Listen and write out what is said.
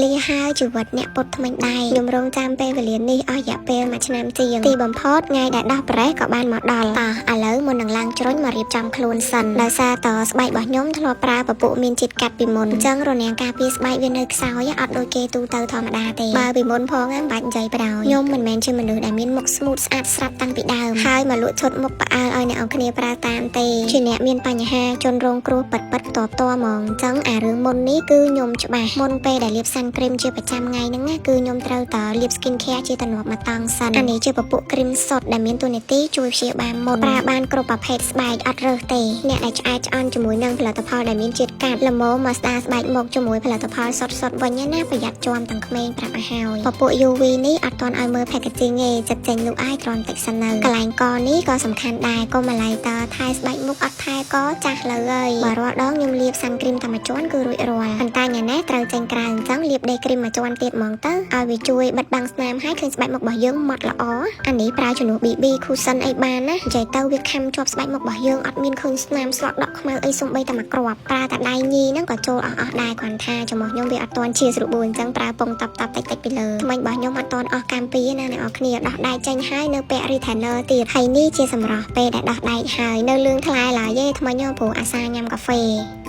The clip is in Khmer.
លីហើយជីវិតអ្នកពុតថ្មិញដែរខ្ញុំរងចាំពេលវេលានេះអស់រយៈពេល1ឆ្នាំជាងទីបំផុតថ្ងៃដែលដោះប្រេះក៏បានមកដល់តោះឥឡូវមុននឹងឡើងជ្រុញមករៀបចំខ្លួនសិនដោយសារតស្បែករបស់ខ្ញុំធ្លាប់ប្រើពពុះមានជាតិកាត់ពីមុនអញ្ចឹងរនាំងការពារស្បែកវានៅខ្សោយអត់ដូចគេទូទៅធម្មតាទេបើពីមុនផងមិនបាច់និយាយប្រោយខ្ញុំមិនមែនជាមនុស្សដែលមានមុខស្មូតស្អាតស្រាប់តាំងពីដើមហើយមកលក់ឈុតមុខផ្អើលឲ្យអ្នកអង្គគ្នាប្រើតាមទេជាអ្នកមានបញ្ហាជន់រងគ្រោះប៉ិតផ្ទាល់ហ្មងអញ្ចឹងអារឿងមុននេះគឺខ្ញុំច្បាស់មុនពេលដែលលាបសាន់គ្រីមជាប្រចាំថ្ងៃហ្នឹងណាគឺខ្ញុំត្រូវតលាប skin care ជាទម្លាប់មកតង់សិនអានេះជាពពុះគ្រីមសុទ្ធដែលមានតួនាទីជួយព្យាបាលមុនប្រើបានគ្រប់ប្រភេទស្បែកអត់រើសទេអ្នកដែលឆ្អែតឆ្អន់ជាមួយនឹងផលិតផលដែលមានជាតិកាត់ល្មមមកស្ដារស្បែកមុខជាមួយផលិតផលសុទ្ធវិញណាប្រយ័ត្នជាប់ទាំងក្មេងប្រាប់ឲ្យហើយពពុះ UV នេះអត់ទាន់ឲ្យមើល packaging ទេចិត្តចេញលក់ឲ្យត្រង់តិចសិននៅកន្លែងកនេះក៏សំខាន់ដែរកុំអាឡ័យតថែស្បែកមុខអត់ថែកចាស់លើហើយបើរាល់ដងខ្ញុំលាបសាន់គ្រីមតែមួយជាន់គឺរួចរាល់ប៉ុន្តែញ៉ាណែត្រូវចេញក្រៅអញ្ចឹងលាបដេគ្រីមមួយជាន់ទៀតហ្មងទៅឲ្យវាជួយបិទបាំងស្នាមឲ្យឃើញស្បែកមុខរបស់យើងម៉ត់ល្អអានេះប្រើជំនួស BB cushion អីបានណានិយាយទៅវាខំជាប់ស្បែកមុខរបស់យើងអត់មានឃើញស្នាមស្លក់ដក់ខ្មៅអីសំបីតែមួយគ្រាប់ប្រើតែដៃញីហ្នឹងក៏ចូលអស់ដែរគ្រាន់ថាចំពោះខ្ញុំវាអត់ទាន់ជាស្រួលអញ្ចឹងប្រើពងតាប់តិចពីលើថ្មិញរបស់ខ្ញុំអត់ទាន់អស់កម្មពីណាអ្នកនរគ្នាដោះដៃចេញហើយនៅពាក់ retainer ទៀតហើយនេះជាសម្រស់ពេលដែលដោះដៃហើយនៅលឿងថ្លាឡើយទេថ្មិញព្រោះអាសាញ៉ាំកាហ្វេ